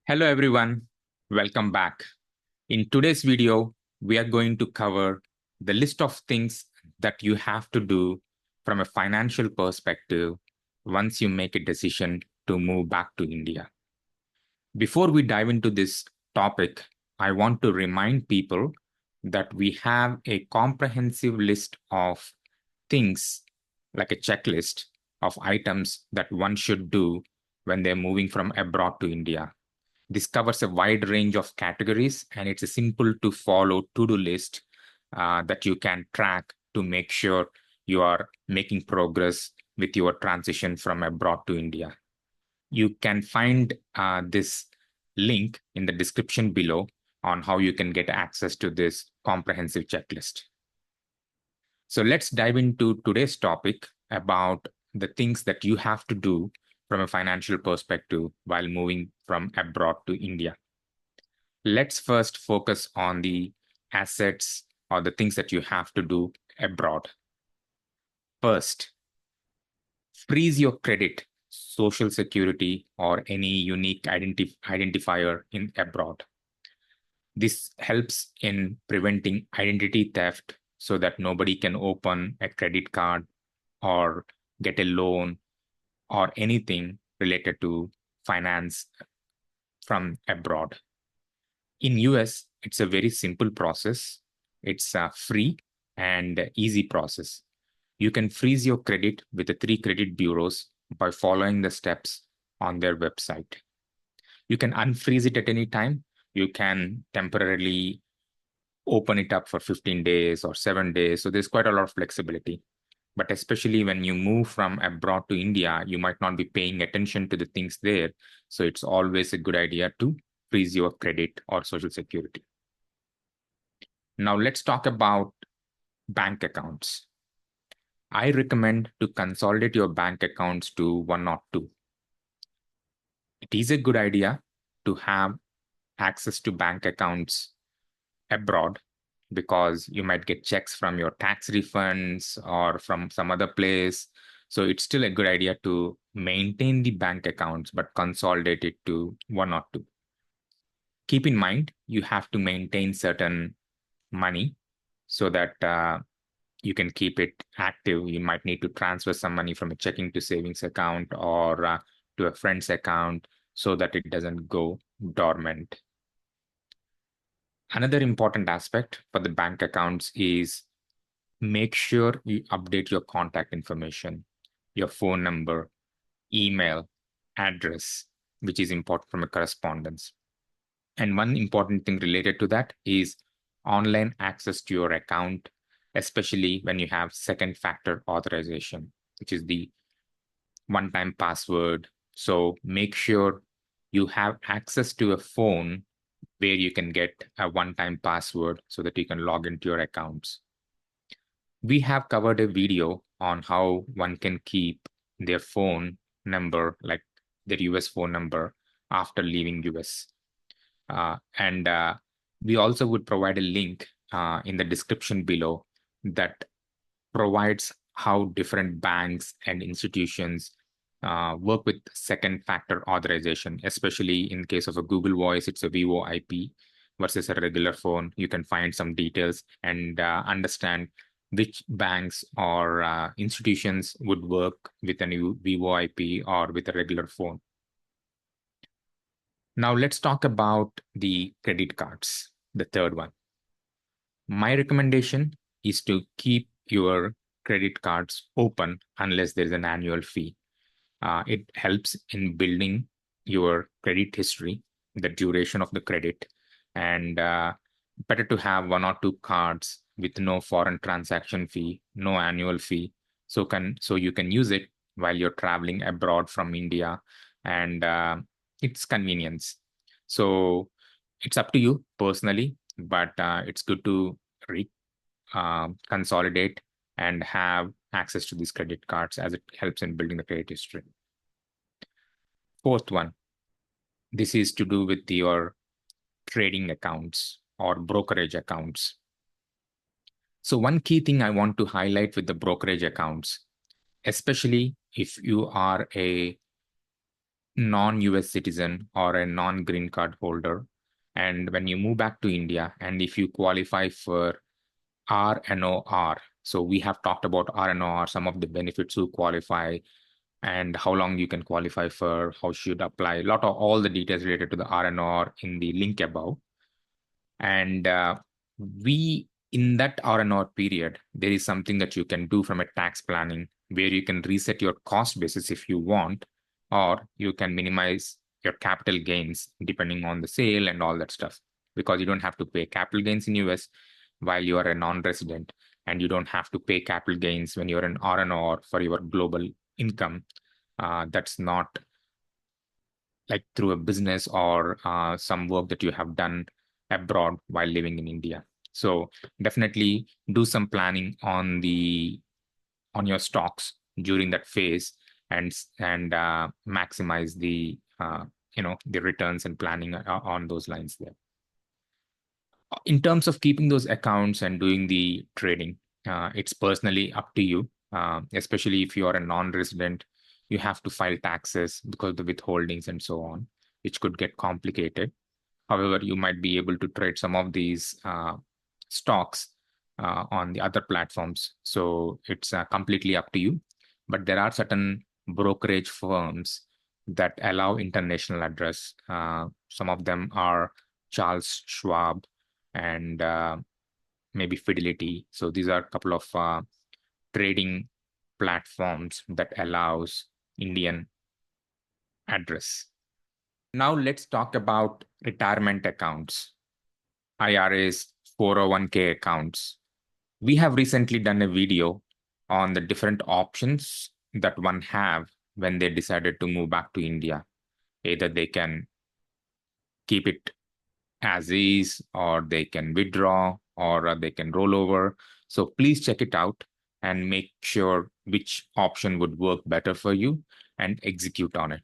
Hello everyone, welcome back. In today's video, we are going to cover the list of things that you have to do from a financial perspective once you make a decision to move back to India. Before we dive into this topic, I want to remind people that we have a comprehensive list of things, like a checklist of items that one should do when they're moving from abroad to India. This covers a wide range of categories, and it's a simple to follow to-do list that you can track to make sure you are making progress with your transition from abroad to India. You can find this link in the description below on how you can get access to this comprehensive checklist. So let's dive into today's topic about the things that you have to do from a financial perspective while moving from abroad to India. Let's first focus on the assets or the things that you have to do abroad. First, freeze your credit, social security, or any unique identifier in abroad. This helps in preventing identity theft so that nobody can open a credit card or get a loan or anything related to finance from abroad. In US, it's a very simple process. It's a free and easy process. You can freeze your credit with the 3 credit bureaus by following the steps on their website. You can unfreeze it at any time. You can temporarily open it up for 15 days or 7 days. So there's quite a lot of flexibility. But especially when you move from abroad to India, you might not be paying attention to the things there. So it's always a good idea to freeze your credit or social security. Now let's talk about bank accounts. I recommend to consolidate your bank accounts to one or two. It is a good idea to have access to bank accounts abroad because you might get checks from your tax refunds or from some other place. So it's still a good idea to maintain the bank accounts, but consolidate it to one or two. Keep in mind, you have to maintain certain money so that you can keep it active. You might need to transfer some money from a checking to savings account or to a friend's account so that it doesn't go dormant. Another important aspect for the bank accounts is make sure you update your contact information, your phone number, email, address, which is important from a correspondence. And one important thing related to that is online access to your account, especially when you have second factor authorization, which is the one-time password. So make sure you have access to a phone where you can get a one-time password so that you can log into your accounts. We have covered a video on how one can keep their phone number, like their US phone number, after leaving US. And we also would provide a link in the description below that provides how different banks and institutions work with second factor authorization, especially in case of a Google Voice, it's a VoIP versus a regular phone. You can find some details and understand which banks or institutions would work with a new VoIP or with a regular phone. Now let's talk about the credit cards, the third one. My recommendation is to keep your credit cards open unless there's an annual fee. It helps in building your credit history, the duration of the credit, and better to have one or two cards with no foreign transaction fee, no annual fee, so you can use it while you're traveling abroad from India, and it's convenience. So it's up to you personally, but it's good to consolidate and have access to these credit cards as it helps in building the credit history. Fourth one, this is to do with your trading accounts or brokerage accounts. So one key thing I want to highlight with the brokerage accounts, especially if you are a non-US citizen or a non-green card holder. And when you move back to India, and if you qualify for RNOR, so we have talked about RNOR, some of the benefits who qualify and how long you can qualify for, how should apply, a lot of all the details related to the RNOR in the link above. And we, in that R&R period, there is something that you can do from a tax planning where you can reset your cost basis if you want, or you can minimize your capital gains depending on the sale and all that stuff, because you don't have to pay capital gains in US while you are a non-resident, and you don't have to pay capital gains when you're an R&R for your global income. That's not like through a business or some work that you have done abroad while living in India. So definitely do some planning on your stocks during that phase, and maximize the returns and planning on those lines there. In terms of keeping those accounts and doing the trading, it's personally up to you. Especially if you are a non-resident, you have to file taxes because of the withholdings and so on, which could get complicated. However, you might be able to trade some of these stocks on the other platforms. So it's completely up to you. But there are certain brokerage firms that allow international address. Some of them are Charles Schwab and maybe Fidelity. So these are a couple of trading platforms that allows Indian address. Now let's talk about retirement accounts, IRAs, 401k accounts. We have recently done a video on the different options that one have when they decided to move back to India. Either they can keep it as is, or they can withdraw, or they can roll over. So please check it out and make sure which option would work better for you and execute on it.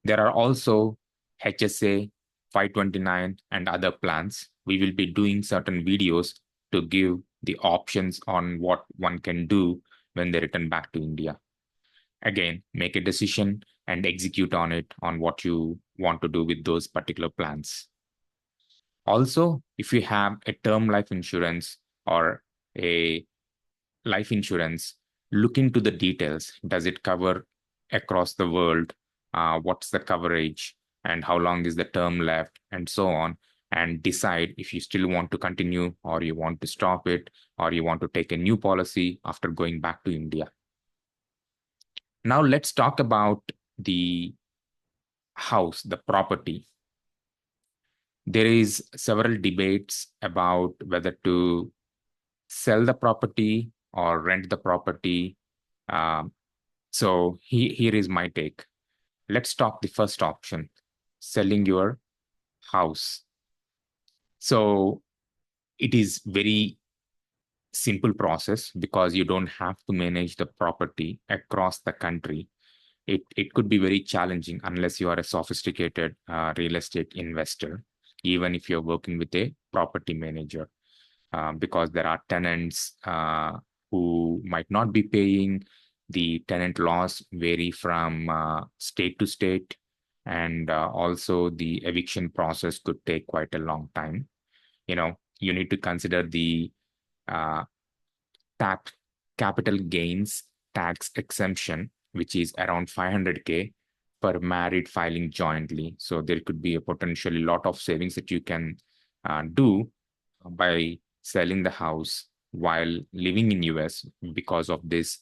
There are also HSA, 529, and other plans. We will be doing certain videos to give the options on what one can do when they return back to India. Again, make a decision and execute on it on what you want to do with those particular plans. Also, if you have a term life insurance or a life insurance, look into the details. Does it cover across the world? What's the coverage and how long is the term left and so on, and decide if you still want to continue or you want to stop it or you want to take a new policy after going back to India. Now let's talk about the house, the property. There is several debates about whether to sell the property or rent the property. So here is my take. Let's talk the first option, selling your house. So it is very simple process because you don't have to manage the property across the country. It could be very challenging unless you are a sophisticated real estate investor, even if you're working with a property manager, because there are tenants who might not be paying. The tenant laws vary from state to state, and also the eviction process could take quite a long time. You need to consider the capital gains tax exemption, which is around 500K per married filing jointly. So there could be a potentially lot of savings that you can do by selling the house while living in US because of this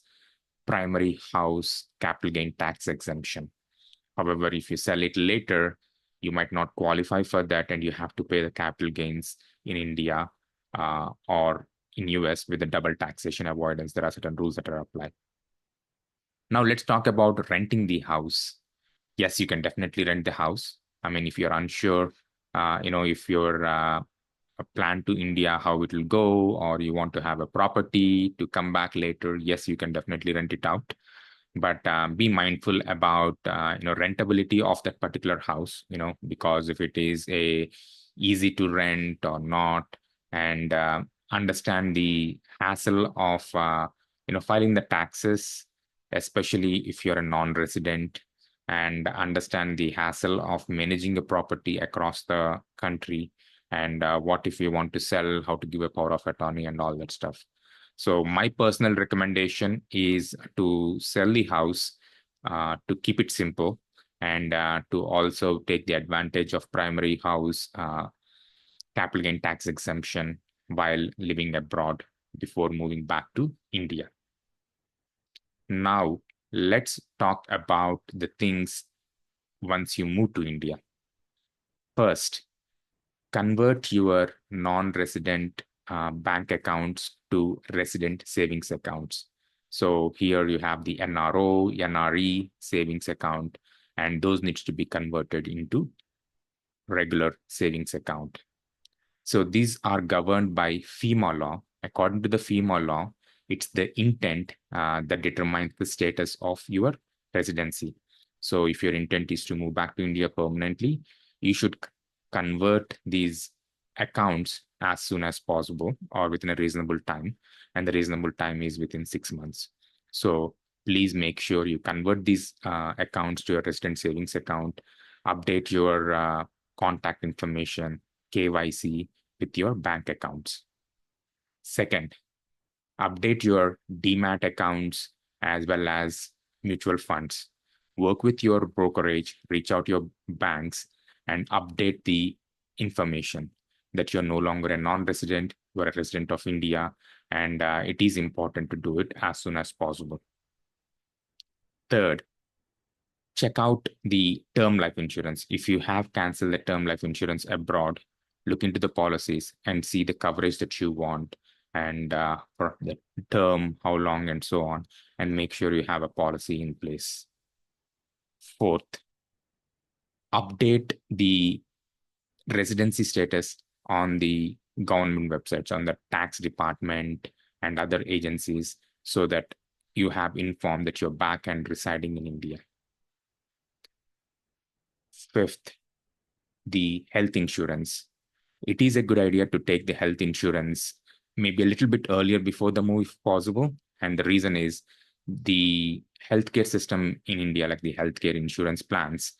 primary house capital gain tax exemption. However, if you sell it later, you might not qualify for that and you have to pay the capital gains in India or in US with the double taxation avoidance. There are certain rules that are applied. Now let's talk about renting the house. Yes, you can definitely rent the house. I mean, if you're unsure, if you're a plan to India, how it will go, or you want to have a property to come back later, yes, you can definitely rent it out. But be mindful about rentability of that particular house, because if it is easy to rent or not, and understand the hassle of filing the taxes, especially if you're a non-resident, and understand the hassle of managing a property across the country, and what if you want to sell, how to give a power of attorney and all that stuff. So my personal recommendation is to sell the house, to keep it simple, and to also take the advantage of primary house capital gain tax exemption while living abroad before moving back to India. Now, let's talk about the things once you move to India. First, convert your non-resident bank accounts to resident savings accounts. So here you have the NRO, NRE savings account, and those needs to be converted into regular savings account. So these are governed by FEMA law. According to the FEMA law, it's the intent that determines the status of your residency. So if your intent is to move back to India permanently, you should convert these accounts as soon as possible or within a reasonable time. And the reasonable time is within 6 months. So please make sure you convert these accounts to your resident savings account, update your contact information, KYC with your bank accounts. Second, update your DEMAT accounts as well as mutual funds. Work with your brokerage, reach out to your banks, and update the information that you're no longer a non-resident, you're a resident of India, and it is important to do it as soon as possible. Third, check out the term life insurance. If you have canceled the term life insurance abroad, look into the policies and see the coverage that you want, and for the term, how long, and so on, and make sure you have a policy in place. Fourth, update the residency status on the government websites, on the tax department and other agencies, so that you have informed that you're back and residing in India. Fifth, the health insurance. It is a good idea to take the health insurance maybe a little bit earlier before the move if possible. And the reason is the healthcare system in India, like the healthcare insurance plans,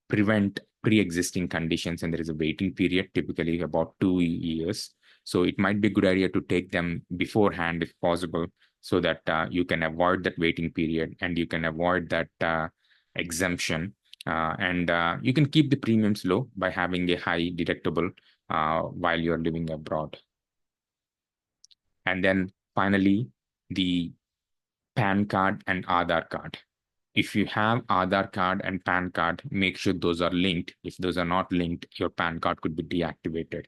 prevent pre-existing conditions, and there is a waiting period, typically about 2 years. So it might be a good idea to take them beforehand if possible, so that you can avoid that waiting period and you can avoid that exemption. And you can keep the premiums low by having a high deductible while you're living abroad. And then finally, the PAN card and Aadhar card. If you have Aadhar card and PAN card, make sure those are linked. If those are not linked, your PAN card could be deactivated.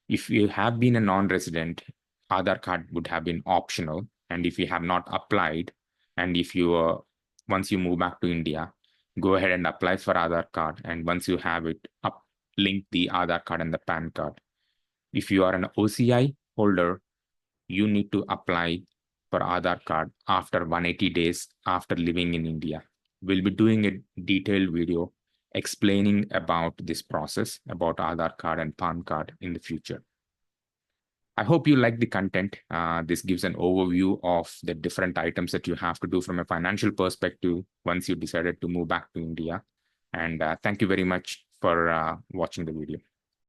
If you have been a non-resident, Aadhar card would have been optional. And if you have not applied, and if you once you move back to India, go ahead and apply for Aadhar card. And once you have it, link the Aadhar card and the PAN card. If you are an OCI holder, you need to apply for Aadhar card after 180 days after living in India. We'll be doing a detailed video explaining about this process, about Aadhar card and PAN card in the future. I hope you like the content. This gives an overview of the different items that you have to do from a financial perspective once you decided to move back to India. And thank you very much for watching the video.